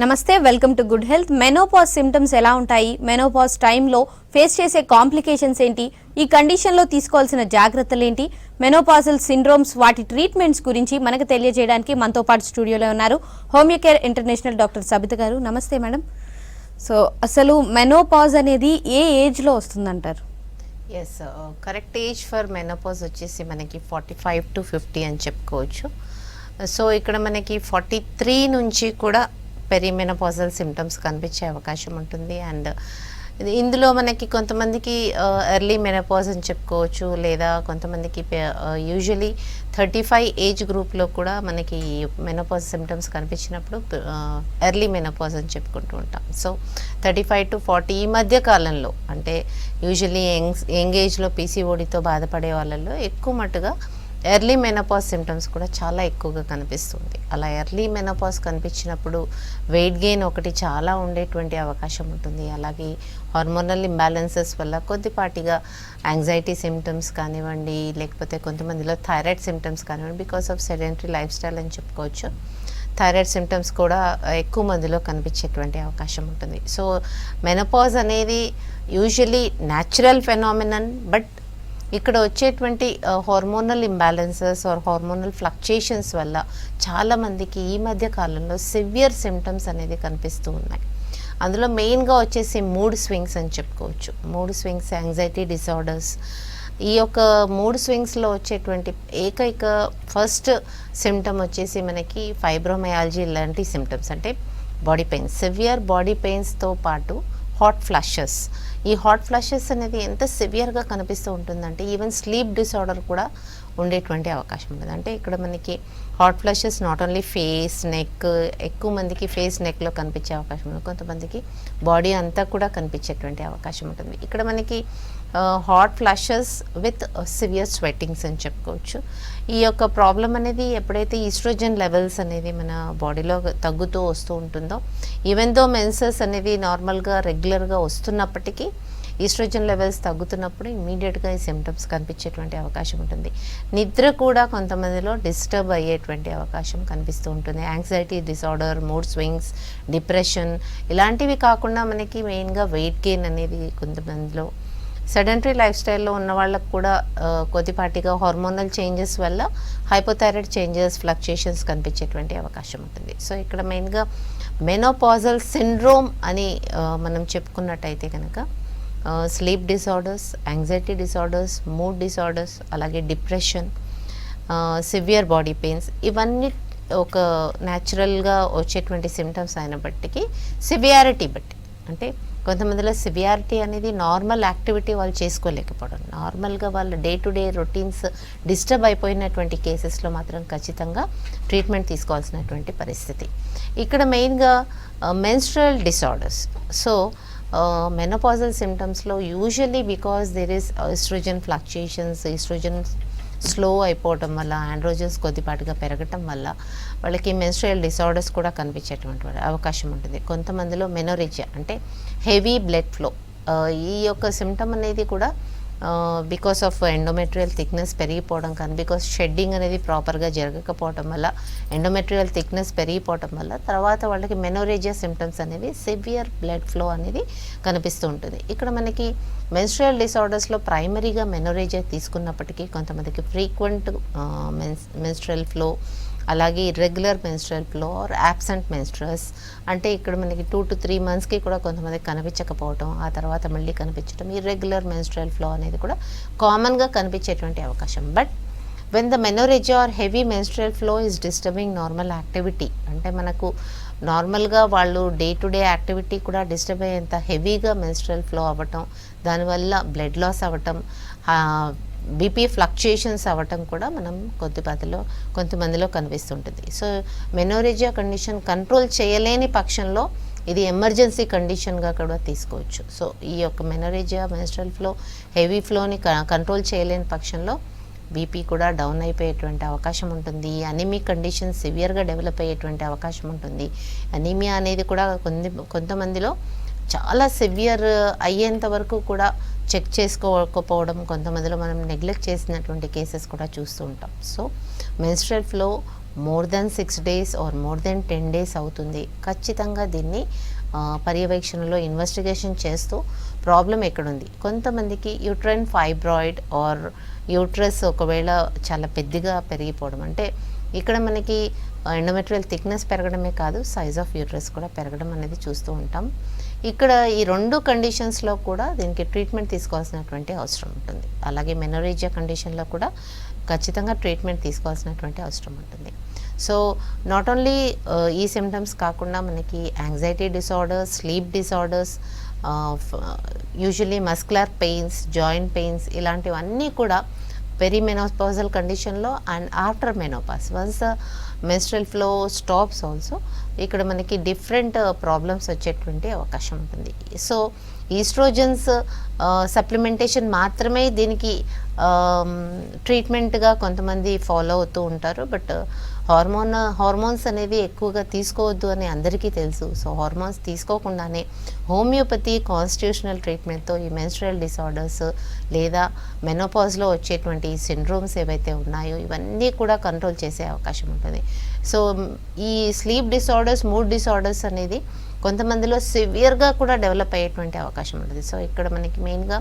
నమస్తే, welcome to good health. Menopause symptoms ఎలా ఉంటాయి, మెనోపాజ్ టైంలో ఫేస్ చేసే కాంప్లికేషన్స్ ఏంటి, ఈ కండిషన్లో తీసుకోవాల్సిన జాగ్రత్తలు ఏంటి, మెనోపాజల్ సిండ్రోమ్స్ వాటి ట్రీట్మెంట్స్ గురించి మనకు తెలియజేయడానికి మనతో పాటు స్టూడియోలో ఉన్నారు Homeo Care International doctor Sabitha గారు. నమస్తే మేడం. సో అసలు మెనోపాజ్ అనేది ఏ ఏజ్లో వస్తుందంటారు? Yes, correct age for menopause వచ్చేసి మనకి 45 to 50 అని చెప్పుకోవచ్చు. సో ఇక్కడ మనకి 43 నుంచి కూడా పెరిమెనోపాజల్ సిమ్టమ్స్ కనిపించే అవకాశం ఉంటుంది. అండ్ ఇందులో మనకి కొంతమందికి ఎర్లీ మెనోపాజ్ అని చెప్పుకోవచ్చు, లేదా కొంతమందికి యూజువలీ 35 ఏజ్ గ్రూప్లో కూడా మనకి మెనోపాజ్ సిమ్టమ్స్ కనిపించినప్పుడు ఎర్లీ మెనోపాజ్ అని చెప్పుకుంటూ ఉంటాం. సో 35 to 40 ఈ మధ్య కాలంలో, అంటే యూజువలీ యంగ్ ఏజ్లో పీసీఓడితో బాధపడే వాళ్ళల్లో ఎక్కువ మట్టుగా ఎర్లీ మెనోపాజ్ సిమ్టమ్స్ కూడా చాలా ఎక్కువగా కనిపిస్తుంది. అలా ఎర్లీ మెనోపాజ్ కనిపించినప్పుడు వెయిట్ గెయిన్ ఒకటి చాలా ఉండేటువంటి అవకాశం ఉంటుంది. అలాగే హార్మోనల్ ఇంబ్యాలెన్సెస్ వల్ల కొద్దిపాటిగా యాంగ్జైటీ సిమ్టమ్స్ కానివ్వండి, లేకపోతే కొంతమందిలో థైరాయిడ్ సిమ్టమ్స్ కానివ్వండి, because of sedentary life style అని చెప్పుకోవచ్చు. థైరాయిడ్ సిమ్టమ్స్ కూడా ఎక్కువ మందిలో కనిపించేటువంటి అవకాశం ఉంటుంది. సో మెనోపాజ్ అనేది యూజువలీ న్యాచురల్ ఫెనామినన్, బట్ ఇక్కడ వచ్చేటువంటి hormonal imbalances or hormonal fluctuations వల్ల చాలామందికి ఈ మధ్య కాలంలో సివియర్ సిమ్టమ్స్ అనేది కనిపిస్తూ ఉన్నాయి. అందులో మెయిన్గా వచ్చేసి మూడ్ స్వింగ్స్ అని చెప్పుకోవచ్చు. మూడ్ స్వింగ్స్, యాంగ్జైటీ డిసార్డర్స్, ఈ యొక్క మూడ్ స్వింగ్స్లో వచ్చేటువంటి ఏకైక ఫస్ట్ సిమ్టమ్ వచ్చేసి మనకి ఫైబ్రోమయాలజీ లాంటి సిమ్టమ్స్, అంటే బాడీ పెయిన్స్, సివియర్ బాడీ పెయిన్స్తో పాటు హాట్ ఫ్లాషెస్. ఈ హాట్ ఫ్లాషెస్ అనేది ఎంత సివియర్గా కనిపిస్తూ ఉంటుందంటే ఈవెన్ స్లీప్ డిసార్డర్ కూడా ఉండేటువంటి అవకాశం ఉంటుంది. అంటే ఇక్కడ మనకి hot flashes not only face, neck, ఎక్కువ మందికి ఫేస్, నెక్లో కనిపించే అవకాశం ఉంటుంది. కొంతమందికి బాడీ అంతా కూడా కనిపించేటువంటి అవకాశం ఉంటుంది. ఇక్కడ మనకి హాట్ ఫ్లాషెస్ విత్ సివియర్ స్వెట్టింగ్స్ అని చెప్పుకోవచ్చు. ఈ యొక్క ప్రాబ్లం అనేది ఎప్పుడైతే ఈస్ట్రోజన్ లెవెల్స్ అనేది మన బాడీలో తగ్గుతూ వస్తూ ఉంటుందో, ఈవెన్ దో మెన్సెస్ అనేది నార్మల్గా రెగ్యులర్గా వస్తున్నప్పటికీ ఈస్ట్రోజన్ లెవెల్స్ తగ్గుతున్నప్పుడు ఇమీడియట్గా ఈ సిమ్టమ్స్ కనిపించేటువంటి అవకాశం ఉంటుంది. నిద్ర కూడా కొంతమందిలో డిస్టర్బ్ అయ్యేటువంటి అవకాశం కనిపిస్తూ ఉంటుంది. Anxiety disorder, mood swings, depression, ఇలాంటివి కాకుండా మనకి మెయిన్గా వెయిట్ గెయిన్ అనేది కొంతమందిలో, సెడెంటరీ లైఫ్ స్టైల్లో ఉన్న వాళ్ళకు కూడా కొద్దిపాటిగా హార్మోనల్ చేంజెస్ వల్ల హైపోథైరాయిడ్ చేంజెస్, ఫ్లక్చుయేషన్స్ కనిపించేటువంటి అవకాశం ఉంటుంది. సో ఇక్కడ మెయిన్గా మెనోపాజల్ సిండ్రోమ్ అని మనం చెప్పుకున్నట్టయితే కనుక sleep disorders, anxiety disorders, mood disorders, అలాగే డిప్రెషన్, సివియర్ బాడీ పెయిన్స్, ఇవన్నీ ఒక న్యాచురల్గా వచ్చేటువంటి సిమ్టమ్స్ అయినప్పటికీ సివియారిటీ బట్టి, అంటే కొంతమందిలో సివియారిటీ అనేది నార్మల్ యాక్టివిటీ వాళ్ళు చేసుకోలేకపోవడం, నార్మల్గా వాళ్ళ day to day routines disturb అయిపోయినటువంటి కేసెస్లో మాత్రం ఖచ్చితంగా ట్రీట్మెంట్ తీసుకోవాల్సినటువంటి పరిస్థితి. ఇక్కడ మెయిన్గా మెన్స్ట్రల్ డిసార్డర్స్. సో మెనోపాజల్ సిమ్టమ్స్లో usually because there is oestrogen fluctuations, oestrogen slow అయిపోవటం వల్ల, ఆండ్రోజన్స్ కొద్దిపాటిగా పెరగటం వల్ల వాళ్ళకి మెన్స్ట్రుయల్ డిసార్డర్స్ కూడా కనిపించేటువంటి అవకాశం ఉంటుంది. కొంతమందిలో మెనోరేజియా, అంటే హెవీ బ్లడ్ ఫ్లో, ఈ యొక్క సిమ్టమ్ అనేది కూడా బికాస్ ఆఫ్ ఎండోమెట్రియల్ థిక్నెస్ పెరిగిపోవడం కానీ, బికాస్ షెడ్డింగ్ అనేది ప్రాపర్గా జరగకపోవటం వల్ల, ఎండోమెట్రియల్ థిక్నెస్ పెరిగిపోవటం వల్ల తర్వాత వాళ్ళకి మెనోరేజియా సిమ్టమ్స్ అనేవి, సివియర్ బ్లడ్ ఫ్లో అనేది కనిపిస్తూ ఉంటుంది. ఇక్కడ మనకి మెన్స్ట్రుయల్ డిసార్డర్స్లో ప్రైమరీగా మెనోరేజియా తీసుకున్నప్పటికీ కొంతమందికి ఫ్రీక్వెంట్ మెన్స్ట్రుయల్ ఫ్లో, అలాగే irregular menstrual flow or absent మెన్స్ట్రస్, అంటే ఇక్కడ మనకి 2 to 3 monthsకి కూడా కొంతమందికి కనిపించకపోవటం, ఆ తర్వాత మళ్ళీ కనిపించడం, ఇర్రెగ్యులర్ మెన్స్ట్రుయల్ ఫ్లో అనేది కూడా కామన్గా కనిపించేటువంటి అవకాశం. But when the menorrhagia or heavy menstrual flow is disturbing normal activity, అంటే మనకు నార్మల్గా వాళ్ళు డే టు డే యాక్టివిటీ కూడా డిస్టర్బ్ అయ్యేంత హెవీగా మెన్స్ట్రుయల్ ఫ్లో అవ్వటం, దానివల్ల బ్లడ్ లాస్ అవ్వటం, బీపీ ఫ్లక్చుయేషన్స్ అవ్వటం కూడా మనం కొంతమందిలో కనిపిస్తుంటుంది. సో మెనోరేజియా కండిషన్ కంట్రోల్ చేయలేని పక్షంలో ఇది ఎమర్జెన్సీ కండిషన్గా కూడా తీసుకోవచ్చు. సో ఈ యొక్క menorrhagia, menstrual flow, heavy ఫ్లోని control చేయలేని పక్షంలో బీపీ కూడా డౌన్ అయిపోయేటువంటి అవకాశం ఉంటుంది. అనీమిక్ కండిషన్ సివియర్గా డెవలప్ అయ్యేటువంటి అవకాశం ఉంటుంది. అనీమియా అనేది కూడా కొంతమందిలో చాలా సివియర్ అయ్యేంత వరకు కూడా చెక్ చేసుకోకపోవడం, కొంతమందిలో మనం నెగ్లెక్ట్ చేసినటువంటి కేసెస్ కూడా చూస్తూ ఉంటాం. So menstrual flow more than 6 days or more than 10 days అవుతుంది, ఖచ్చితంగా దీన్ని పర్యవేక్షణలో ఇన్వెస్టిగేషన్ చేస్తూ ప్రాబ్లం ఎక్కడుంది. కొంతమందికి యూట్రైన్ ఫైబ్రాయిడ్ ఆర్ యూట్రస్ ఒకవేళ చాలా పెద్దగా పెరిగిపోవడం, అంటే ఇక్కడ మనకి ఎండోమెట్రియల్ థిక్నెస్ పెరగడమే కాదు, సైజ్ ఆఫ్ యూట్రస్ కూడా పెరగడం అనేది చూస్తూ ఉంటాం. ఇక్కడ ఈ 2 కండిషన్స్లో కూడా దీనికి ట్రీట్మెంట్ తీసుకోవాల్సినటువంటి అవసరం ఉంటుంది. అలాగే మెనోరేజియా కండిషన్లో కూడా ఖచ్చితంగా ట్రీట్మెంట్ తీసుకోవాల్సినటువంటి అవసరం ఉంటుంది. సో నాట్ ఓన్లీ ఈ సిమ్టమ్స్ కాకుండా మనకి anxiety disorders, sleep disorders, usually muscular pains, joint pains, ఇలాంటివన్నీ కూడా పెరిమెనోపాజల్ కండిషన్లో and after menopause once the menstrual flow stops also ఇక్కడ మనకి డిఫరెంట్ ప్రాబ్లమ్స్ వచ్చేటువంటి అవకాశం ఉంటుంది. సో ఈస్ట్రోజన్స్ సప్లిమెంటేషన్ మాత్రమే దీనికి ట్రీట్మెంట్గా కొంతమంది ఫాలో అవుతూ ఉంటారు. బట్ హార్మోన్స్ అనేది ఎక్కువగా తీసుకోవద్దు అని అందరికీ తెలుసు. సో హార్మోన్స్ తీసుకోకుండానే హోమియోపతి కాన్స్టిట్యూషనల్ ట్రీట్మెంట్తో ఈ మెన్స్ట్రల్ డిసార్డర్స్ లేదా మెనోపాజ్లో వచ్చేటువంటి సిండ్రోమ్స్ ఏవైతే ఉన్నాయో ఇవన్నీ కూడా కంట్రోల్ చేసే అవకాశం ఉంటుంది. సో ఈ స్లీప్ డిసార్డర్స్, మూడ్ డిసార్డర్స్ అనేది కొంతమందిలో సివియర్గా కూడా డెవలప్ అయ్యేటువంటి అవకాశం ఉంటుంది. సో ఇక్కడ మనకి మెయిన్గా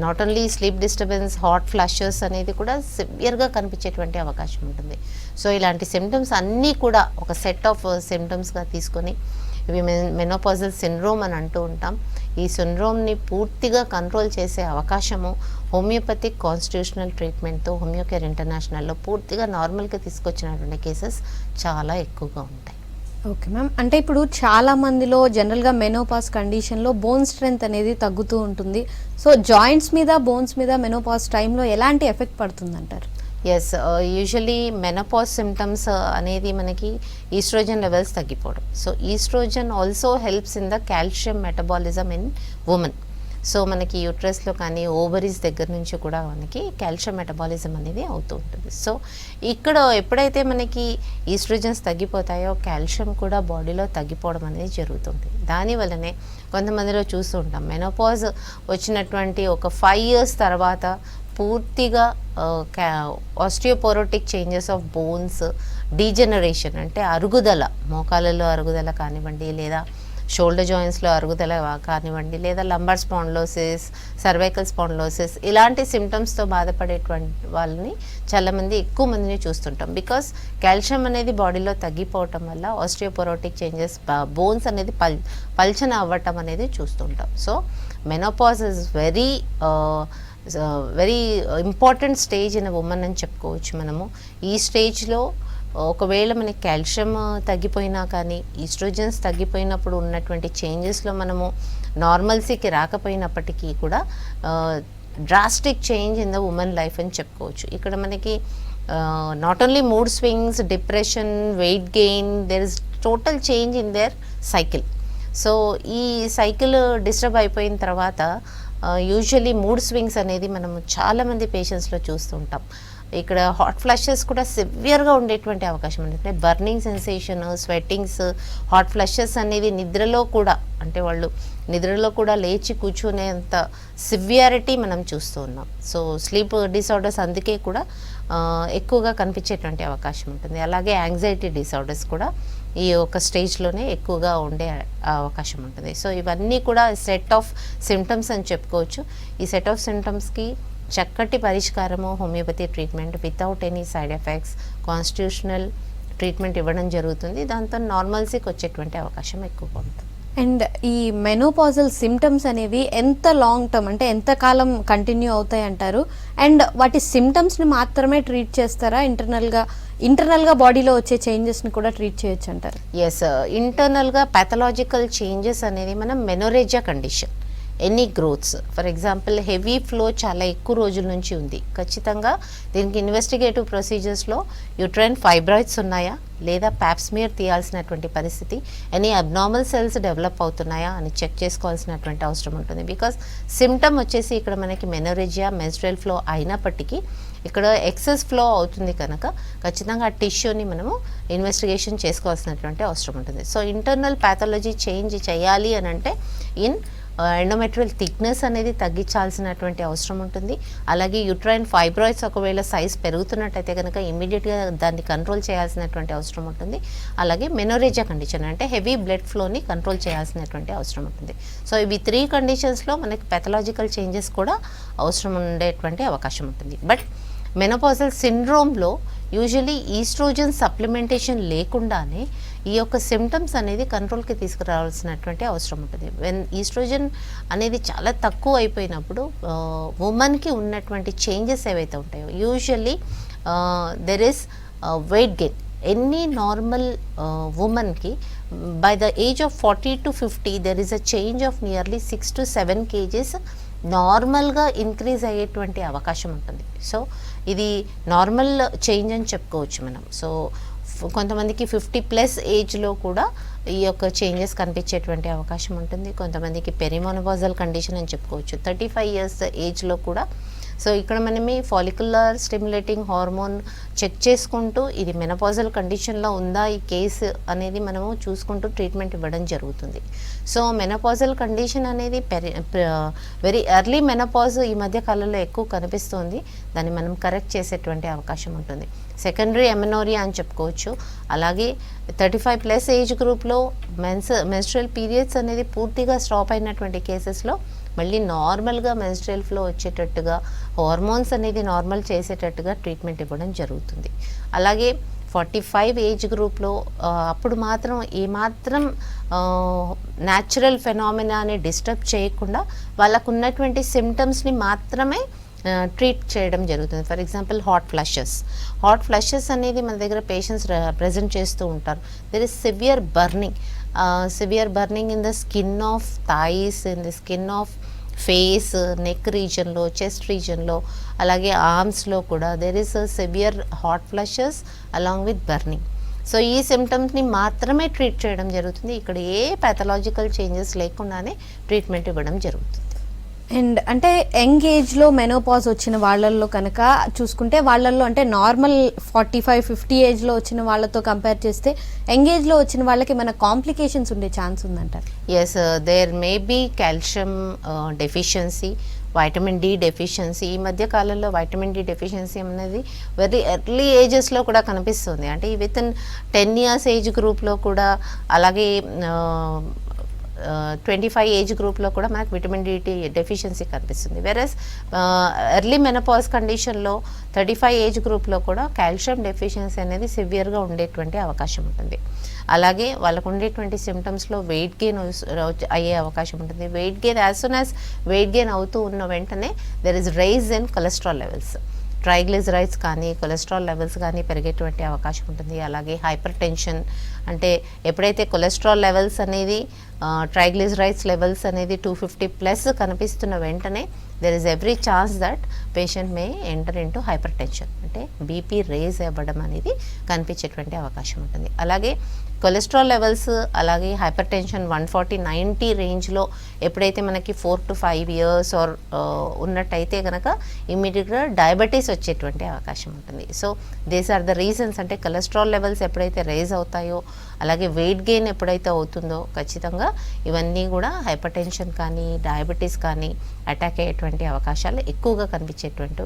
not only sleep disturbance, hot flashes అనేది కూడా సివియర్గా కనిపించేటువంటి అవకాశం ఉంటుంది. సో ఇలాంటి సిమ్టమ్స్ అన్నీ కూడా ఒక సెట్ ఆఫ్ సిమ్టమ్స్గా తీసుకొని ఇవి మెనోపాజల్ సిండ్రోమ్ అని అంటూ ఉంటాం. ఈ సిండ్రోమ్ని పూర్తిగా కంట్రోల్ చేసే అవకాశము హోమియోపతిక్ కాన్స్టిట్యూషనల్ ట్రీట్మెంట్తో హోమియోకేర్ ఇంటర్నేషనల్లో పూర్తిగా నార్మల్గా తీసుకొచ్చినటువంటి కేసెస్ చాలా ఎక్కువగా ఉంటాయి. ఓకే మ్యామ్, అంటే ఇప్పుడు చాలా మందిలో జనరల్గా మెనోపాజ్ కండిషన్లో బోన్ స్ట్రెంత్ అనేది తగ్గుతూ ఉంటుంది. సో జాయింట్స్ మీద, బోన్స్ మీద మెనోపాజ్ టైంలో ఎలాంటి ఎఫెక్ట్ పడుతుంది అంటారు? ఎస్, యూజువలీ మెనోపాజ్ సిమ్టమ్స్ అనేది మనకి ఈస్ట్రోజన్ లెవెల్స్ తగ్గిపోవడం. So estrogen also helps in the calcium metabolism in women. So మనకి యూట్రస్లో కానీ ఓవరీస్ దగ్గర నుంచి కూడా మనకి కాల్షియం మెటబాలిజం అనేది అవుతూ ఉంటుంది. సో ఇక్కడ ఎప్పుడైతే మనకి ఈస్ట్రోజన్స్ తగ్గిపోతాయో కాల్షియం కూడా బాడీలో తగ్గిపోవడం అనేది జరుగుతుంది. దానివల్లనే కొంతమందిలో చూస్తూ ఉంటాం మెనోపాజ్ వచ్చినటువంటి ఒక 5 years తర్వాత పూర్తిగా osteoporotic changes of bones, degeneration అంటే అరుగుదల, మోకాళ్ళలో అరుగుదల కానివ్వండి, లేదా షోల్డర్ జాయింట్స్లో అరుగుదల కానివ్వండి, లేదా లంబార్ స్పాండిలోసిస్, సర్వైకల్ స్పాండిలోసిస్, ఇలాంటి సిమ్టమ్స్తో బాధపడేటువంటి వాళ్ళని చాలామంది ఎక్కువ మందిని చూస్తుంటాం. బికాస్ కాల్షియం అనేది బాడీలో తగ్గిపోవటం వల్ల ఆస్టియోపోరోటిక్ చేంజెస్, బోన్స్ అనేది పల్చన అవ్వటం అనేది చూస్తుంటాం. So menopause is very important stage in women అని చెప్పుకోవచ్చు మనము. ఈ స్టేజ్లో ఒకవేళ మనకి కాల్షియం తగ్గిపోయినా కానీ ఈస్ట్రోజన్స్ తగ్గిపోయినప్పుడు ఉన్నటువంటి చేంజెస్లో మనము నార్మల్సీకి రాకపోయినప్పటికీ కూడా drastic change in the women life అని చెప్పుకోవచ్చు. ఇక్కడ మనకి not only mood swings, depression, weight gain, there is total change in there cycle. So ఈ సైకిల్ డిస్టర్బ్ అయిపోయిన తర్వాత యూజువలీ మూడ్ స్వింగ్స్ అనేది మనము చాలామంది పేషెంట్స్లో చూస్తుంటాం. ఇక్కడ హాట్ ఫ్లషెస్ కూడా సివియర్గా ఉండేటువంటి అవకాశం ఉంటుంది. బర్నింగ్ సెన్సేషన్, స్వెట్టింగ్స్, హాట్ ఫ్లషెస్ అనేవి నిద్రలో కూడా, అంటే వాళ్ళు నిద్రలో కూడా లేచి కూర్చునేంత సివియారిటీ మనం చూస్తూ ఉన్నాం. సో స్లీప్ డిసార్డర్స్ అందుకే కూడా ఎక్కువగా కనిపించేటువంటి అవకాశం ఉంటుంది. అలాగే యాంగ్జైటీ డిసార్డర్స్ కూడా ఈ ఒక స్టేజ్లోనే ఎక్కువగా ఉండే అవకాశం ఉంటుంది. సో ఇవన్నీ కూడా సెట్ ఆఫ్ సిమ్టమ్స్ అని చెప్పుకోవచ్చు. ఈ సెట్ ఆఫ్ సిమ్టమ్స్కి చక్కటి పరిష్కారము homeopathy treatment without any side effects, constitutional treatment ఇవ్వడం జరుగుతుంది. దాంతో నార్మల్సీకి వచ్చేటువంటి అవకాశం ఎక్కువగా ఉంటుంది. అండ్ ఈ మెనోపాజల్ సిమ్టమ్స్ అనేవి ఎంత లాంగ్ టర్మ్, అంటే ఎంత కాలం కంటిన్యూ అవుతాయి అంటారు? అండ్ వాటి సిమ్టమ్స్ని మాత్రమే ట్రీట్ చేస్తారా? ఇంటర్నల్గా బాడీలో వచ్చే చేంజెస్ని కూడా ట్రీట్ చేయొచ్చు అంటారు? ఎస్, ఇంటర్నల్గా పాథలాజికల్ చేంజెస్ అనేది మనం menorrhagia condition, any growths, for example heavy flow చాలా ఎక్కువ రోజుల నుంచి ఉంది, ఖచ్చితంగా దీనికి ఇన్వెస్టిగేటివ్ ప్రొసీజర్స్లో యూట్రైన్ ఫైబ్రాయిడ్స్ ఉన్నాయా లేదా ప్యాప్స్మియర్ తీయాల్సినటువంటి పరిస్థితి, ఎనీ అబ్నార్మల్ సెల్స్ డెవలప్ అవుతున్నాయా అని చెక్ చేసుకోవాల్సినటువంటి అవసరం ఉంటుంది. బికాస్ సిమ్టమ్ వచ్చేసి ఇక్కడ మనకి మెనోరేజియా, మెన్స్ట్రల్ ఫ్లో అయినప్పటికీ ఇక్కడ ఎక్సెస్ ఫ్లో అవుతుంది కనుక ఖచ్చితంగా ఆ టిష్యూని మనము ఇన్వెస్టిగేషన్ చేసుకోవాల్సినటువంటి అవసరం ఉంటుంది. సో ఇంటర్నల్ ప్యాథాలజీ చేంజ్ చేయాలి అని అంటే ఇన్ ఎండోమెట్రియల్ థిక్నెస్ అనేది తగ్గించాల్సినటువంటి అవసరం ఉంటుంది. అలాగే యూట్రైన్ ఫైబ్రాయిడ్స్ ఒకవేళ సైజ్ పెరుగుతున్నట్టయితే కనుక ఇమీడియట్గా దాన్ని కంట్రోల్ చేయాల్సినటువంటి అవసరం ఉంటుంది. అలాగే మెనోరేజియా కండిషన్ అంటే హెవీ బ్లడ్ ఫ్లోని కంట్రోల్ చేయాల్సినటువంటి అవసరం ఉంటుంది. సో ఇవి 3 కండిషన్స్లో మనకి పెథలాజికల్ చేంజెస్ కూడా అవసరం ఉండేటువంటి అవకాశం ఉంటుంది. బట్ మెనోపాజల్ సిండ్రోమ్లో యూజువలీ ఈస్ట్రోజన్ సప్లిమెంటేషన్ లేకుండానే ఈ యొక్క సిమ్టమ్స్ అనేది కంట్రోల్కి తీసుకురావాల్సినటువంటి అవసరం ఉంటుంది. వెన్ ఈస్ట్రోజన్ అనేది చాలా తక్కువ అయిపోయినప్పుడు ఉమెన్కి ఉన్నటువంటి చేంజెస్ ఏవైతే ఉంటాయో usually there is weight gain. Any normal ఉమెన్కి by the age of 40 to 50 there is a change of nearly 6 to 7 kgs నార్మల్గా ఇంక్రీజ్ అయ్యేటువంటి అవకాశం ఉంటుంది. సో ఇది నార్మల్ చేంజ్ అని చెప్పుకోవచ్చు మనం. సో కొంతమందికి 50+ ఏజ్లో కూడా ఈ యొక్క చేంజెస్ కనిపించేటువంటి అవకాశం ఉంటుంది. కొంతమందికి పెరిమోనోపాజల్ కండిషన్ అని చెప్పుకోవచ్చు 35 years ఏజ్లో కూడా. సో ఇక్కడ మనమే ఫాలిక్యులర్ స్టిమ్యులేటింగ్ హార్మోన్ చెక్ చేసుకుంటూ ఇది మెనోపాజల్ కండిషన్లో ఉందా ఈ కేసు అనేది మనము చూసుకుంటూ ట్రీట్మెంట్ ఇవ్వడం జరుగుతుంది. సో మెనోపాజల్ కండిషన్ అనేది వెరీ ఎర్లీ మెనోపాజ్ ఈ మధ్య కాలంలో ఎక్కువ కనిపిస్తుంది. దాన్ని మనం కరెక్ట్ చేసేటువంటి అవకాశం ఉంటుంది. సెకండరీ ఎమెనోరియా అని చెప్పుకోవచ్చు. అలాగే 35+ ఏజ్ గ్రూప్లో మెన్స్ట్రువల్ పీరియడ్స్ అనేది పూర్తిగా స్టాప్ అయినటువంటి కేసెస్లో మళ్ళీ నార్మల్గా మెన్స్ట్రువల్ ఫ్లో వచ్చేటట్టుగా హార్మోన్స్ అనేది నార్మల్ చేసేటట్టుగా ట్రీట్మెంట్ ఇవ్వడం జరుగుతుంది. అలాగే 45 ఏజ్ గ్రూప్లో అప్పుడు మాత్రం ఏమాత్రం న్యాచురల్ ఫెనామినాని డిస్టర్బ్ చేయకుండా వాళ్ళకు ఉన్నటువంటి సిమ్టమ్స్ని మాత్రమే ట్రీట్ చేయడం జరుగుతుంది. ఫర్ ఎగ్జాంపుల్ హాట్ ఫ్లషెస్ అనేది మన దగ్గర పేషెంట్స్ ప్రజెంట్ చేస్తూ ఉంటారు. There is severe burning in the skin of thighs, in the skin of face, neck రీజన్లో, చెస్ట్ రీజన్లో, అలాగే ఆర్మ్స్లో కూడా there is severe hot flushes along with burning. So ఈ సిమ్టమ్స్ని మాత్రమే ట్రీట్ చేయడం జరుగుతుంది. ఇక్కడ ఏ పాథలాజికల్ చేంజెస్ లేకుండానే ట్రీట్మెంట్ ఇవ్వడం జరుగుతుంది. అండ్ అంటే యంగ్ ఏజ్లో మెనోపాజ్ వచ్చిన వాళ్ళల్లో కనుక చూసుకుంటే వాళ్ళల్లో అంటే నార్మల్ 45-50 ఏజ్లో వచ్చిన వాళ్ళతో కంపేర్ చేస్తే యంగ్ ఏజ్లో వచ్చిన వాళ్ళకి మన కాంప్లికేషన్స్ ఉండే ఛాన్స్ ఉందంటారు. Yes, there may be calcium deficiency, vitamin D deficiency. ఈ మధ్య కాలంలో వైటమిన్ డి డెఫిషియన్సీ అనేది వెరీ ఎర్లీ ఏజెస్లో కూడా కనిపిస్తుంది. అంటే విత్ ఇన్ 10 years ఏజ్ గ్రూప్లో కూడా, అలాగే 25 ఏజ్ గ్రూప్లో కూడా మనకు విటమిన్ డి డెఫిషియన్సీ కనిపిస్తుంది. వెరస్ ఎర్లీ మెనోపాజ్ కండిషన్లో 35 ఏజ్ గ్రూప్లో కూడా కాల్షియం డెఫిషియన్సీ అనేది సివియర్గా ఉండేటువంటి అవకాశం ఉంటుంది. అలాగే వాళ్ళకు ఉండేటువంటి సిమ్టమ్స్లో వెయిట్ గెయిన్ అయ్యే అవకాశం ఉంటుంది. Weight gain as soon as weight gain అవుతూ ఉన్న వెంటనే there is rise in cholesterol levels, triglycerides కానీ కొలెస్ట్రాల్ లెవెల్స్ కానీ పెరిగేటువంటి అవకాశం ఉంటుంది. అలాగే హైపర్ టెన్షన్ అంటే ఎప్పుడైతే కొలెస్ట్రాల్ లెవెల్స్ అనేది ట్రైగ్లిజరైడ్స్ లెవెల్స్ అనేది 250+ కనిపిస్తున్న వెంటనే there is every chance that patient may enter into hypertension, అంటే బీపీ రేజ్ అవ్వడం అనేది కనిపించేటువంటి అవకాశం ఉంటుంది. అలాగే కొలెస్ట్రాల్ లెవెల్స్ అలాగే హైపర్ టెన్షన్ 140-90 రేంజ్లో ఎప్పుడైతే మనకి 4 to 5 years ఆర్ ఉన్నట్టయితే కనుక ఇమ్మీడియట్గా డయాబెటీస్ వచ్చేటువంటి అవకాశం ఉంటుంది. So these are the reasons. అంటే కొలెస్ట్రాల్ లెవెల్స్ ఎప్పుడైతే రేజ్ అవుతాయో, అలాగే వెయిట్ గెయిన్ ఎప్పుడైతే అవుతుందో ఖచ్చితంగా ఇవన్నీ కూడా హైపర్ టెన్షన్ కానీ డయాబెటీస్ కానీ అటాక్ అయ్యేటువంటి అవకాశాలు ఎక్కువగా కనిపించేటువంటి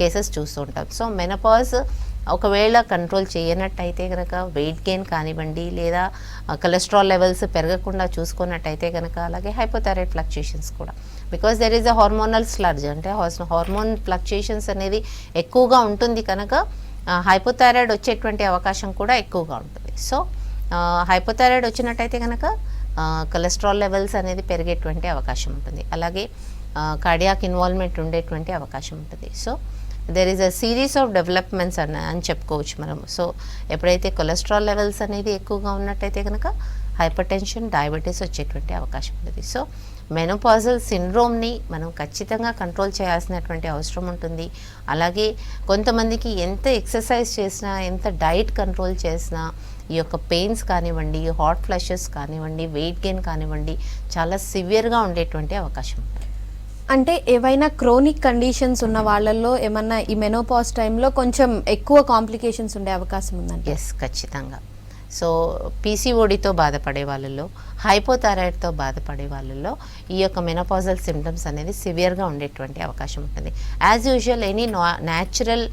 కేసెస్ చూస్తూ ఉంటాం. సో మెనోపాజ్ ఒకవేళ కంట్రోల్ చేయనట్టయితే కనుక వెయిట్ గెయిన్ కానివ్వండి, లేదా కొలెస్ట్రాల్ లెవెల్స్ పెరగకుండా చూసుకున్నట్టయితే కనుక, అలాగే హైపోథైరాయిడ్ ఫ్లక్చుయేషన్స్ కూడా, because there is a hormonal స్లర్జ్, అంటే హార్మోన్ ఫ్లక్చుయేషన్స్ అనేది ఎక్కువగా ఉంటుంది కనుక హైపోథైరాయిడ్ వచ్చేటువంటి అవకాశం కూడా ఎక్కువగా ఉంటుంది. సో హైపోథైరాయిడ్ వచ్చినట్టయితే కనుక కొలెస్ట్రాల్ లెవెల్స్ అనేది పెరిగేటువంటి అవకాశం ఉంటుంది. అలాగే కార్డియాక్ ఇన్వాల్వ్మెంట్ ఉండేటువంటి అవకాశం ఉంటుంది. So there is a series of developments అని చెప్పుకోవచ్చు మనము. సో ఎప్పుడైతే కొలెస్ట్రాల్ లెవెల్స్ అనేది ఎక్కువగా ఉన్నట్టయితే కనుక హైపర్ టెన్షన్, డయాబెటీస్ వచ్చేటువంటి అవకాశం ఉంటుంది. సో మెనోపాజల్ సిండ్రోమ్ని మనం ఖచ్చితంగా కంట్రోల్ చేయాల్సినటువంటి అవసరం ఉంటుంది. అలాగే కొంతమందికి ఎంత ఎక్సర్సైజ్ చేసినా, ఎంత డైట్ కంట్రోల్ చేసినా ఈ యొక్క పెయిన్స్ కానివ్వండి, హాట్ ఫ్లషెస్ కానివ్వండి, వెయిట్ గెయిన్ కానివ్వండి చాలా సివియర్గా ఉండేటువంటి అవకాశం ఉంటుంది. అంటే ఏవైనా క్రోనిక్ కండిషన్స్ ఉన్న వాళ్ళల్లో ఏమన్నా ఈ మెనోపాజ్ టైంలో కొంచెం ఎక్కువ కాంప్లికేషన్స్ ఉండే అవకాశం ఉందండి? ఎస్, ఖచ్చితంగా. సో పీసీఓడితో బాధపడే వాళ్ళలో, హైపోథైరాయిడ్తో బాధపడే వాళ్ళలో ఈ యొక్క మెనోపాజల్ సిమ్టమ్స్ అనేది సివియర్గా ఉండేటువంటి అవకాశం ఉంటుంది. యాజ్ యూజువల్ ఎనీ న్యాచురల్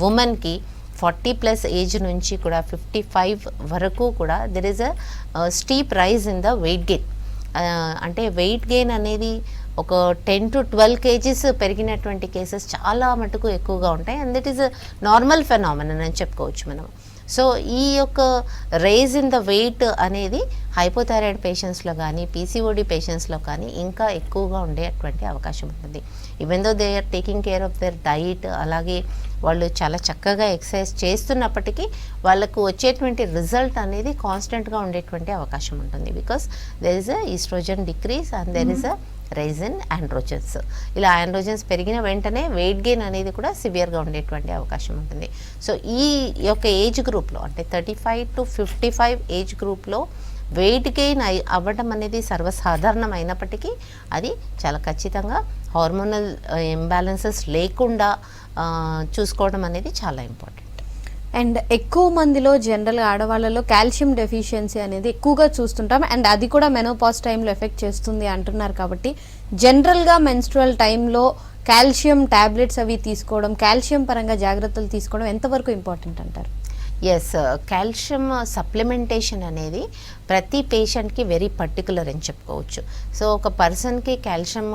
ఉమెన్కి 40+ ఏజ్ నుంచి కూడా 55 వరకు కూడా there is a steep rise in the weight gain. అంటే వెయిట్ గెయిన్ అనేది ఒక 10 to 12 kgs పెరిగినటువంటి కేసెస్ చాలా మటుకు ఎక్కువగా ఉంటాయి. And that is normal phenomenon అని చెప్పుకోవచ్చు మనం. సో ఈ యొక్క రైజ్ ఇన్ ద వెయిట్ అనేది హైపోథైరాయిడ్ పేషెంట్స్లో కానీ పీసీఓడి పేషెంట్స్లో కానీ ఇంకా ఎక్కువగా ఉండేటువంటి అవకాశం ఉంటుంది. Even though they are taking care of their diet, అలాగే వాళ్ళు చాలా చక్కగా ఎక్సర్సైజ్ చేస్తున్నప్పటికీ వాళ్ళకు వచ్చేటువంటి రిజల్ట్ అనేది కాన్స్టెంట్గా ఉండేటువంటి అవకాశం ఉంటుంది. Because there is a estrogen decrease and there is a rise in androgens. ఇలా ఆండ్రోజన్స్ పెరిగిన వెంటనే వెయిట్ గెయిన్ అనేది కూడా సివియర్గా ఉండేటువంటి అవకాశం ఉంటుంది. సో ఈ యొక్క ఏజ్ గ్రూప్లో అంటే 35 to 55 ఏజ్ గ్రూప్లో వెయిట్ గెయిన్ అవ్వడం అనేది సర్వసాధారణం అయినప్పటికీ అది చాలా ఖచ్చితంగా హార్మోనల్ ఇంబ్యాలెన్సెస్ లేకుండా చూసుకోవడం అనేది చాలా ఇంపార్టెంట్. అండ్ ఎక్కువ మందిలో జనరల్గా ఆడవాళ్ళలో కాల్షియం డెఫిషియన్సీ అనేది ఎక్కువగా చూస్తుంటాం. అండ్ అది కూడా మెనోపాజ్ టైంలో ఎఫెక్ట్ చేస్తుంది అంటున్నారు. కాబట్టి జనరల్గా మెన్స్ట్రువల్ టైంలో కాల్షియం టాబ్లెట్స్ అవి తీసుకోవడం, కాల్షియం పరంగా జాగ్రత్తలు తీసుకోవడం ఎంతవరకు ఇంపార్టెంట్ అంటారు? ఎస్, కాల్షియం సప్లిమెంటేషన్ అనేది ప్రతి పేషెంట్కి వెరీ పర్టికులర్ అని చెప్పుకోవచ్చు. సో ఒక పర్సన్కి కాల్షియం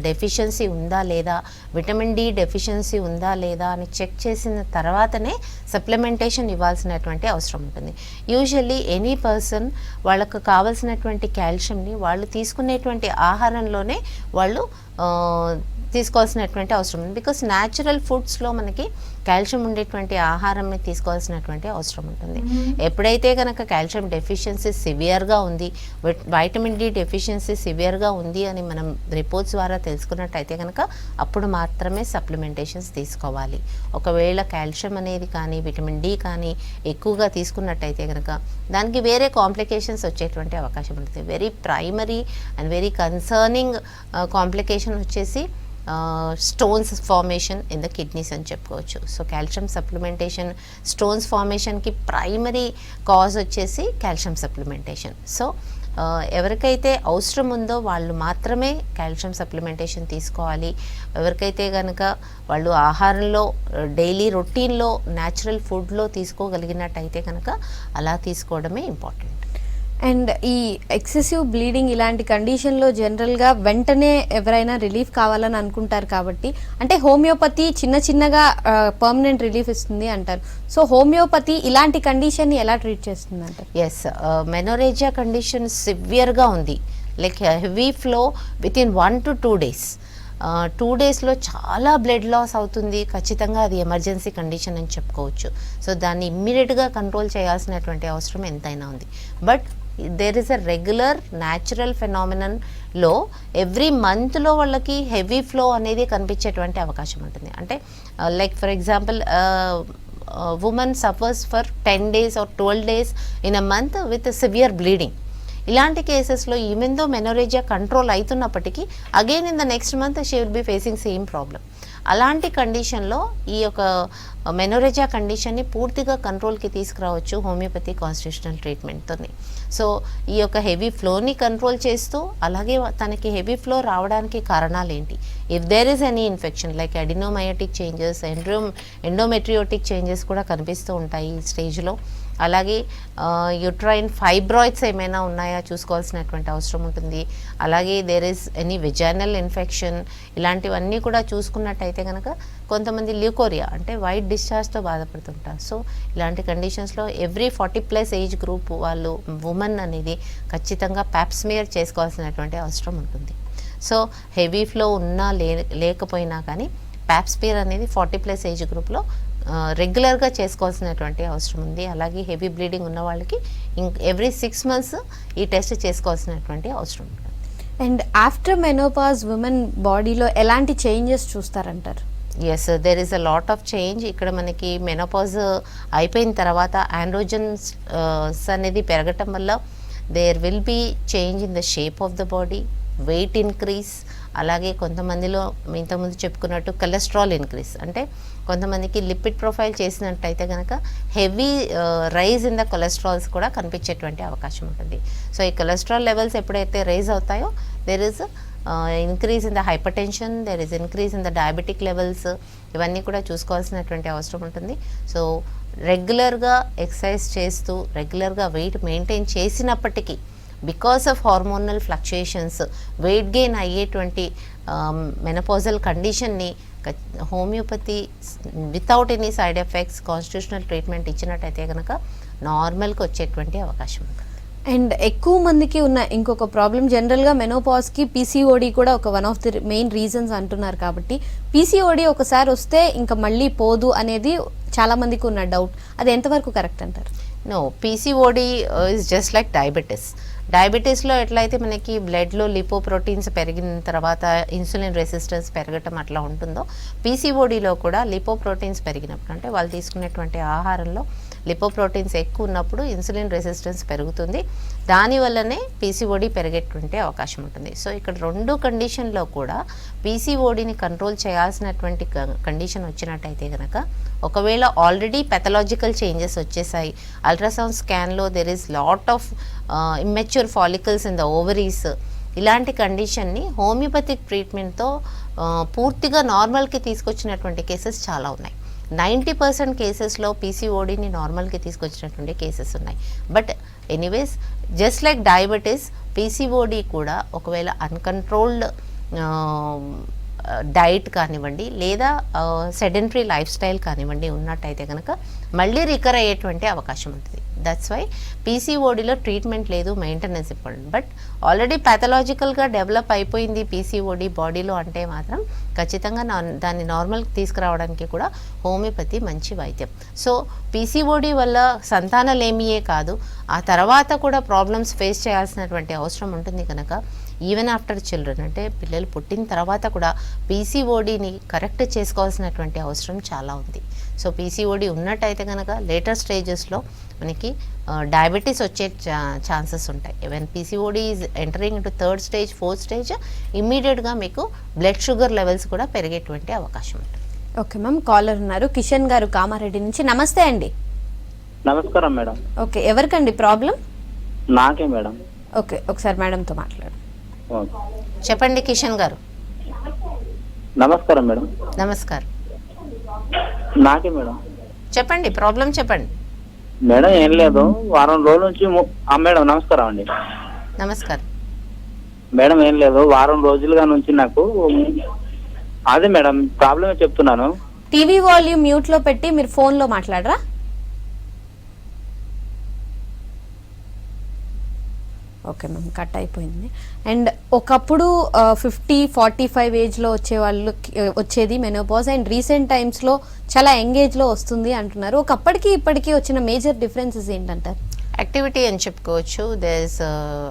డెఫిషియన్సీ ఉందా లేదా, విటమిన్ డి డెఫిషియన్సీ ఉందా లేదా అని చెక్ చేసిన తర్వాతనే సప్లిమెంటేషన్ ఇవ్వాల్సినటువంటి అవసరం ఉంటుంది. యూజువల్లీ ఎనీ పర్సన్ వాళ్ళకు కావాల్సినటువంటి కాల్షియంని వాళ్ళు తీసుకునేటువంటి ఆహారంలోనే వాళ్ళు తీసుకోవాల్సినటువంటి అవసరం ఉంది. బికాస్ న్యాచురల్ ఫుడ్స్లో మనకి కాల్షియం ఉండేటువంటి ఆహారంని తీసుకోవాల్సినటువంటి అవసరం ఉంటుంది. ఎప్పుడైతే కనుక కాల్షియం డెఫిషియన్సీ సివియర్గా ఉంది, వైటమిన్ డి డెఫిషియన్సీ సివియర్గా ఉంది అని మనం రిపోర్ట్స్ ద్వారా తెలుసుకున్నట్టయితే కనుక అప్పుడు మాత్రమే సప్లిమెంటేషన్స్ తీసుకోవాలి. ఒకవేళ కాల్షియం అనేది కానీ విటమిన్ డి కానీ ఎక్కువగా తీసుకున్నట్టయితే కనుక దానికి వేరే కాంప్లికేషన్స్ వచ్చేటువంటి అవకాశం ఉంటుంది. Very primary and very concerning complication వచ్చేసి stones formation in the kidneys అని చెప్పుకోవచ్చు. సో కాల్షియం సప్లిమెంటేషన్ స్టోన్స్ ఫార్మేషన్కి ప్రైమరీ కాజ్ వచ్చేసి కాల్షియం సప్లిమెంటేషన్. సో ఎవరికైతే అవసరం ఉందో వాళ్ళు మాత్రమే కాల్షియం సప్లిమెంటేషన్ తీసుకోవాలి. ఎవరికైతే కనుక వాళ్ళు ఆహారంలో డైలీ రొటీన్లో న్యాచురల్ ఫుడ్లో తీసుకోగలిగినట్టయితే కనుక అలా తీసుకోవడమే ఇంపార్టెంట్. అండ్ ఈ ఎక్సెసివ్ బ్లీడింగ్ ఇలాంటి కండిషన్లో జనరల్గా వెంటనే ఎవరైనా రిలీఫ్ కావాలని అనుకుంటారు. కాబట్టి అంటే హోమియోపతి చిన్నగా పర్మనెంట్ రిలీఫ్ ఇస్తుంది అంటారు. సో హోమియోపతి ఇలాంటి కండిషన్ని ఎలా ట్రీట్ చేస్తుంది అంటారు? ఎస్, మెనోరేజియా కండిషన్ సివియర్గా ఉంది, like heavy flow with in 1 to 2 days. 2 daysలో చాలా బ్లడ్ లాస్ అవుతుంది. ఖచ్చితంగా అది ఎమర్జెన్సీ కండిషన్ అని చెప్పుకోవచ్చు. సో దాన్ని ఇమ్మీడియట్గా కంట్రోల్ చేయాల్సినటువంటి అవసరం ఎంతైనా ఉంది. But there is a regular natural ఫెనామినన్లో ఎవ్రీ మంత్లో వాళ్ళకి హెవీ ఫ్లో అనేది కనిపించేటువంటి అవకాశం ఉంటుంది. అంటే like for example woman suffers for 10 days or 12 days in a month with severe bleeding. ఇలాంటి కేసెస్లో ఈవెన్ దో మెనోరేజియా కంట్రోల్ అవుతున్నప్పటికీ again in the next month she will be facing same problem. అలాంటి కండిషన్లో ఈ యొక్క మెనోరేజియా కండిషన్ని పూర్తిగా కంట్రోల్కి తీసుకురావచ్చు homeopathy constitutional ట్రీట్మెంట్తోని. So ఈ యొక్క హెవీ ఫ్లోని కంట్రోల్ చేస్తూ, అలాగే తనకి హెవీ ఫ్లో రావడానికి కారణాలు ఏంటి, if there is any infection like adenomyotic changes, endometriotic changes కూడా కనిపిస్తూ ఉంటాయి ఈ స్టేజ్లో. అలాగే యూట్రైన్ ఫైబ్రాయిడ్స్ ఏమైనా ఉన్నాయా చూసుకోవాల్సినటువంటి అవసరం ఉంటుంది. అలాగే there is any vaginal infection, ఇలాంటివన్నీ కూడా చూసుకున్నట్టయితే కనుక కొంతమంది ల్యూకోరియా అంటే వైట్ డిశ్చార్జ్తో బాధపడుతుంటారు. సో ఇలాంటి కండిషన్స్లో ఎవ్రీ 40+ ఏజ్ గ్రూప్ వాళ్ళు ఉమెన్ అనేది ఖచ్చితంగా ప్యాప్స్మియర్ చేసుకోవాల్సినటువంటి అవసరం ఉంటుంది. సో హెవీ ఫ్లో ఉన్నా లేకపోయినా కానీ ప్యాప్స్మియర్ అనేది 40+ ఏజ్ గ్రూప్లో రెగ్యులర్గా చేసుకోవాల్సినటువంటి అవసరం ఉంది. అలాగే హెవీ బ్లీడింగ్ ఉన్న వాళ్ళకి ఎవ్రీ 6 months ఈ టెస్ట్ చేసుకోవాల్సినటువంటి అవసరం ఉంటుంది. అండ్ ఆఫ్టర్ మెనోపాజ్ ఉమెన్ బాడీలో ఎలాంటి చేంజెస్ చూస్తారంటారు? Yes, there is a lot of change. ఇక్కడ మనకి మెనోపాజ్ అయిపోయిన తర్వాత ఆండ్రోజన్స్ అనేది పెరగటం వల్ల there will be change in the shape of the body, weight increase, అలాగే కొంతమందిలో ఇంతకుముందు చెప్పుకున్నట్టు కొలెస్ట్రాల్ ఇంక్రీజ్, అంటే కొంతమందికి లిపిడ్ ప్రొఫైల్ చేసినట్టయితే కనుక heavy rise in the cholesterols కూడా కనిపించేటువంటి అవకాశం ఉంటుంది. సో ఈ కొలెస్ట్రాల్ లెవెల్స్ ఎప్పుడైతే రైజ్ అవుతాయో there is increase in the hypertension, there is increase in the diabetic levels, ఇవన్నీ కూడా చూసుకోవాల్సినటువంటి అవసరం ఉంటుంది. సో రెగ్యులర్గా ఎక్సర్సైజ్ చేస్తూ రెగ్యులర్గా వెయిట్ మెయింటైన్ చేసినప్పటికీ because of hormonal fluctuations weight gain అయ్యేటువంటి మెనోపాజల్ కండిషన్ని homeopathy without any side effects constitutional treatment ఇచ్చినట్టయితే కనుక నార్మల్కి వచ్చేటువంటి అవకాశం ఉంటుంది. అండ్ ఎక్కువ మందికి ఉన్న ఇంకొక ప్రాబ్లం, జనరల్గా మెనోపాజ్కి పీసీఓడి కూడా ఒక one of the main reasons అంటున్నారు. కాబట్టి పీసీఓడి ఒకసారి వస్తే ఇంకా మళ్ళీ పోదు అనేది చాలా మందికి ఉన్న డౌట్, అది ఎంతవరకు కరెక్ట్ అంటారు? No, PCOD is just like diabetes. డయాబెటీస్లో ఎట్లయితే మనకి బ్లడ్లో లిపోప్రోటీన్స్ పెరిగిన తర్వాత ఇన్సులిన్ రెసిస్టెన్స్ పెరగటం అట్లా ఉంటుందో, పీసీఓడిలో కూడా లిపోప్రోటీన్స్ పెరిగినప్పుడు, అంటే వాళ్ళు తీసుకునేటువంటి ఆహారంలో లిపోప్రోటీన్స్ ఎక్కువ ఉన్నప్పుడు ఇన్సులిన్ రెసిస్టెన్స్ పెరుగుతుంది, దానివల్లనే పీసీఓడి పెరిగేటువంటి అవకాశం ఉంటుంది. సో ఇక్కడ రెండు కండిషన్లో కూడా పీసీఓడిని కంట్రోల్ చేయాల్సినటువంటి కండిషన్ వచ్చినట్టయితే కనుక, ఒకవేళ ఆల్రెడీ పెథలాజికల్ చేంజెస్ వచ్చేసాయి, అల్ట్రాసౌండ్ స్కాన్లో there is lot of immature follicles in the ovaries, ఇలాంటి కండిషన్ని హోమియోపతిక్ ట్రీట్మెంట్తో పూర్తిగా నార్మల్కి తీసుకొచ్చినటువంటి కేసెస్ చాలా ఉన్నాయి. 90% కేసెస్లో పీసీఓడిని నార్మల్కి తీసుకొచ్చినటువంటి కేసెస్ ఉన్నాయి. But anyways, just like diabetes, PCOD కూడా ఒకవేళ అన్కంట్రోల్డ్ డైట్ కానివ్వండి లేదా సెడెంటరీ లైఫ్ స్టైల్ కానివ్వండి ఉన్నట్టయితే కనుక మళ్ళీ రికర్ అయ్యేటువంటి అవకాశం ఉంటుంది. దట్స్ వై పీసీఓడిలో ట్రీట్మెంట్ లేదు, మెయింటెనెన్స్ ఇంపార్టెంట్. బట్ ఆల్రెడీ ప్యాథలాజికల్గా డెవలప్ అయిపోయింది పీసీఓడి బాడీలో అంటే మాత్రం ఖచ్చితంగా దాన్ని నార్మల్కి తీసుకురావడానికి కూడా హోమియోపతి మంచి వైద్యం. సో పీసీఓడి వల్ల సంతానలేమియే కాదు, ఆ తర్వాత కూడా ప్రాబ్లమ్స్ ఫేస్ చేయాల్సినటువంటి అవసరం ఉంటుంది కనుక ఈవెన్ ఆఫ్టర్ చిల్డ్రన్, అంటే పిల్లలు పుట్టిన తర్వాత కూడా పీసీఓడిని కరెక్ట్ చేసుకోవాల్సినటువంటి అవసరం చాలా ఉంది. సో పీసీఓడి ఉన్నట్టయితే కనుక లేటర్ స్టేజెస్లో మనకి డయాబెటీస్ వచ్చే ఛాన్సెస్ ఉంటాయి. Even PCOD is entering into 3rd stage 4th stage, ఇమ్మీడియట్గా మీకు బ్లడ్ షుగర్ లెవెల్స్ కూడా పెరిగేటువంటి అవకాశం ఉంటుంది. ఓకే మ్యామ్, కాలర్ ఉన్నారు కిషన్ గారు కామారెడ్డి నుంచి. నమస్తే అండి. నమస్కారం మేడం. ఓకే, ఎవరికండి ప్రాబ్లం? నాకే మేడం. ఓకే, ఒకసారి మేడంతో మాట్లాడు. చెప్పండి కిషన్ గారు. నమస్కారం మేడం. నమస్కారం, నాకే మేడం. చెప్పండి ప్రాబ్లం చెప్పండి. మేడం ఏం లేదు, వారం రోజుల నుంచి మేడం నమస్కారం అండి. నమస్కారం మేడం ఏం లేదు, వారం రోజులుగా నుంచి నాకు అదే మేడం ప్రాబ్లమే చెప్తున్నాను. టీవీ వాల్యూమ్ మ్యూట్ లో పెట్టి మీరు ఫోన్ లో మాట్లాడరా? ఓకే మ్యామ్, కట్ అయిపోయింది. అండ్ ఒకప్పుడు 50-45 ఏజ్లో వచ్చేది మెనోపాజ్, అండ్ రీసెంట్ టైమ్స్లో చాలా యంగ్ ఏజ్లో వస్తుంది అంటున్నారు. ఒకప్పటికి ఇప్పటికీ వచ్చిన మేజర్ డిఫరెన్సెస్ ఏంటంటారు? యాక్టివిటీ అని చెప్పుకోవచ్చు.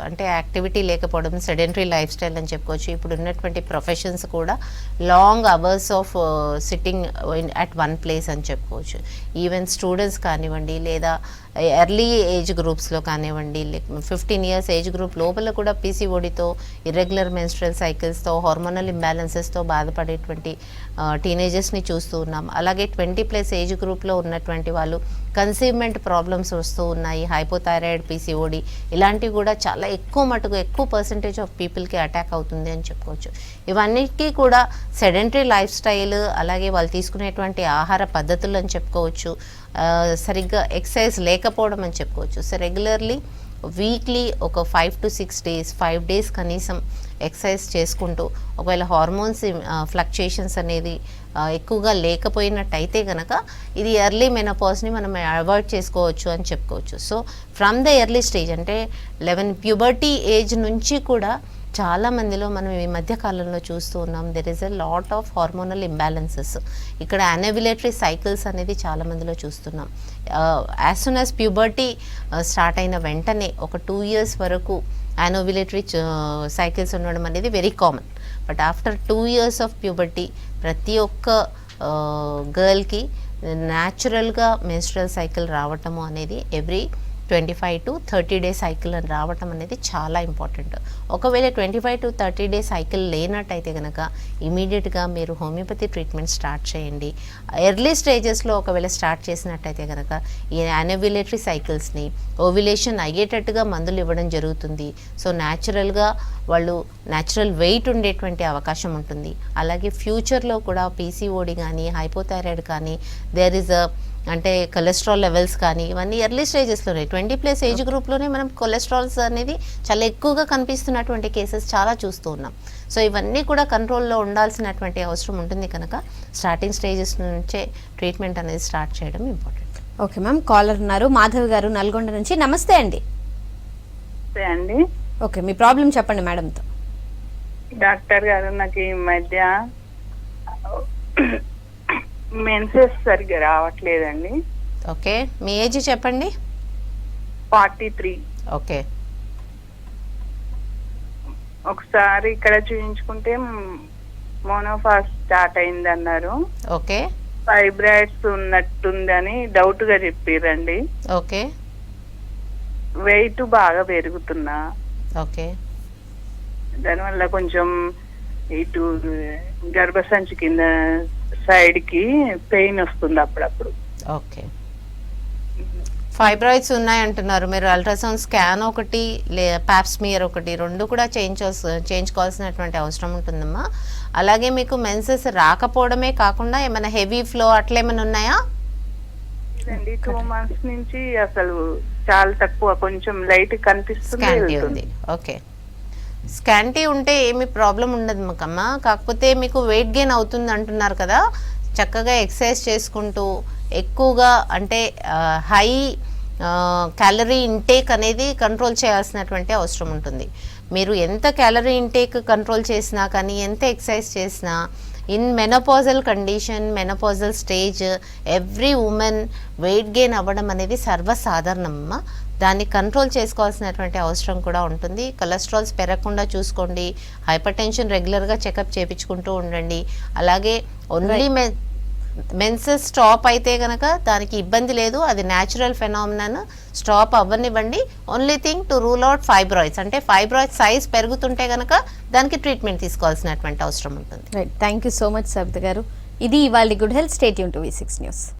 అంటే యాక్టివిటీ లేకపోవడం, సెడెంటరీ లైఫ్ స్టైల్ అని చెప్పుకోవచ్చు. ఇప్పుడు ఉన్నటువంటి ప్రొఫెషన్స్ కూడా long hours of sitting at one place అని చెప్పుకోవచ్చు. ఈవెన్ స్టూడెంట్స్ కానివ్వండి లేదా ఎర్లీ ఏజ్ గ్రూప్స్లో కానివ్వండి, 15 years ఏజ్ గ్రూప్ లోపల కూడా పీసీఓడితో, ఇర్రెగ్యులర్ మెన్స్ట్రల్ సైకిల్స్తో, హార్మోనల్ ఇంబ్యాలెన్సెస్తో బాధపడేటువంటి టీనేజర్స్ని చూస్తూ ఉన్నాం. అలాగే 20+ ఏజ్ గ్రూప్లో ఉన్నటువంటి వాళ్ళు కన్సీవ్మెంట్ ప్రాబ్లమ్స్ వస్తూ ఉన్నాయి, హైపోథైరాయిడ్, పీసీఓడి, ఇలాంటివి కూడా చాలా ఎక్కువ పర్సంటేజ్ ఆఫ్ పీపుల్కి అటాక్ అవుతుంది అని చెప్పుకోవచ్చు. ఇవన్నిటికీ కూడా సెడెంటరీ లైఫ్ స్టైల్, అలాగే వాళ్ళు తీసుకునేటువంటి ఆహార పద్ధతులు అని చెప్పుకోవచ్చు, సరిగ్గా ఎక్సర్సైజ్ లేకపోవడం అని చెప్పుకోవచ్చు. సో రెగ్యులర్లీ వీక్లీ ఒక 5 to 6 days 5 days కనీసం ఎక్సర్సైజ్ చేసుకుంటూ, ఒకవేళ హార్మోన్స్ ఫ్లక్చుయేషన్స్ అనేది ఎక్కువగా లేకపోయినట్టయితే కనుక ఇది ఎర్లీ మెనోపాజ్ని మనం అవాయిడ్ చేసుకోవచ్చు అని చెప్పుకోవచ్చు. So from the early stage, అంటే 11 ప్యూబర్టీ ఏజ్ నుంచి కూడా చాలా మందిలో మనం ఈ మధ్య కాలంలో చూస్తూ ఉన్నాం, there is a lot of hormonal imbalances. ఇక్కడ యానోవ్యులేటరీ సైకిల్స్ అనేది చాలా మందిలో చూస్తున్నాం. As soon as puberty start అయిన వెంటనే ఒక 2 years వరకు యానోవ్యులేటరీ సైకిల్స్ ఉండడం అనేది very common. But after 2 years of puberty ప్రతి ఒక్క గర్ల్కి న్యాచురల్గా మెన్స్ట్రల్ సైకిల్ రావటము అనేది ఎవ్రీ 25 to 30 డే సైకిల్ అని రావటం అనేది చాలా ఇంపార్టెంట్. ఒకవేళ 25 to 30 డే సైకిల్ లేనట్టయితే కనుక ఇమీడియట్గా మీరు హోమియోపతి ట్రీట్మెంట్ స్టార్ట్ చేయండి. ఎర్లీ స్టేజెస్లో ఒకవేళ స్టార్ట్ చేసినట్టయితే కనుక ఈ యానోవ్యులేటరీ సైకిల్స్ని ఓవ్యులేషన్ అయ్యేటట్టుగా మందులు ఇవ్వడం జరుగుతుంది. సో న్యాచురల్గా వాళ్ళు న్యాచురల్ వెయిట్ ఉండేటువంటి అవకాశం ఉంటుంది. అలాగే ఫ్యూచర్లో కూడా పీసీఓడి కానీ హైపోథైరాయిడ్ కానీ దేర్ ఇస్ అంటే కొలెస్ట్రాల్ లెవెల్స్ కానీ ఇవన్నీ ఎర్లీ స్టేజెస్లోనే 20+ ఏజ్ గ్రూప్లోనే మనం కొలెస్ట్రాల్స్ అనేది చాలా ఎక్కువగా కనిపిస్తున్నటువంటి కేసెస్ చాలా చూస్తూ ఉన్నాం. సో ఇవన్నీ కూడా కంట్రోల్లో ఉండాల్సినటువంటి అవసరం ఉంటుంది కనుక స్టార్టింగ్ స్టేజెస్ నుంచే ట్రీట్మెంట్ అనేది స్టార్ట్ చేయడం ఇంపార్టెంట్. ఓకే మ్యామ్, కాలర్ ఉన్నారు మాధవ్ గారు నల్గొండ నుంచి. నమస్తే అండి. అండి ఓకే, మీ ప్రాబ్లం చెప్పండి మేడంతో. డాక్టర్ గారు, నాకు ఈ మధ్య మెన్సెస్ సరిగ్గా రావట్లేదండి. ఓకే, మీ ఏజ్ చెప్పండి. 43. ఓకే, ఒకసారి ఇక్కడ చూపించుకుంటే మోనోఫాస్ స్టార్ట్ అయింది అన్నారు. ఓకే, ఫైబ్రాయిడ్స్ ఉన్నట్టుందని డౌట్ గా చెప్పిరండి. ఓకే, వెయిట్ బాగా పెరుగుతున్నా, ఓకే, దానివల్ల కొంచెం ఇటు గర్భసంచి కింద సైడ్ కి పెయిన్ వస్తుంది అప్పుడప్పుడు. ఓకే. ఫైబ్రాయిడ్స్ ఉన్నాయంటున్నారు మీరు. అల్ట్రాసౌండ్ స్కాన్ ఒకటి పాప్స్మియర్ ఒకటి రెండు కూడా చేయించుకోవాల్సినటువంటి అవసరం ఉంటుందమ్మా. అలాగే మీకు మెన్సెస్ రాకపోవడమే కాకుండా ఏమైనా హెవీ ఫ్లో అట్లా ఏమైనా ఉన్నాయా? 2 months నుంచి అసలు చాలా తక్కువ, కొంచెం లైట్ కనిపిస్తుంది. స్కాంటీ ఉంది. ఓకే, స్కాంటీ ఉంటే ఏమి ప్రాబ్లం ఉండదు మాకమ్మా. కాకపోతే మీకు వెయిట్ గెయిన్ అవుతుంది అంటున్నారు కదా, చక్కగా ఎక్సర్సైజ్ చేసుకుంటూ ఎక్కువగా అంటే హై క్యాలరీ ఇంటేక్ అనేది కంట్రోల్ చేయాల్సినటువంటి అవసరం ఉంటుంది. మీరు ఎంత క్యాలరీ ఇంటేక్ కంట్రోల్ చేసినా కానీ ఎంత ఎక్సర్సైజ్ చేసినా in menopausal condition, menopausal stage every women weight gain అవ్వడం అనేది సర్వసాధారణమమ్మా. దాన్ని కంట్రోల్ చేసుకోవాల్సినటువంటి అవసరం కూడా ఉంటుంది. కొలెస్ట్రాల్స్ పెరగకుండా చూసుకోండి. హైపర్ టెన్షన్ రెగ్యులర్గా చెకప్ చేయించుకుంటూ ఉండండి. అలాగే ఓన్లీ మెన్సెస్ స్టాప్ అయితే కనుక దానికి ఇబ్బంది లేదు, అది న్యాచురల్ ఫెనామినన్, స్టాప్ అవ్వనివ్వండి. Only thing to rule out fibroids, అంటే ఫైబ్రాయిడ్ సైజ్ పెరుగుతుంటే కనుక దానికి ట్రీట్మెంట్ తీసుకోవాల్సినటువంటి అవసరం ఉంటుంది. Right, thank you so much Sabitha గారు. ఇది ఇవాళ good health. Stay tune to V6 news.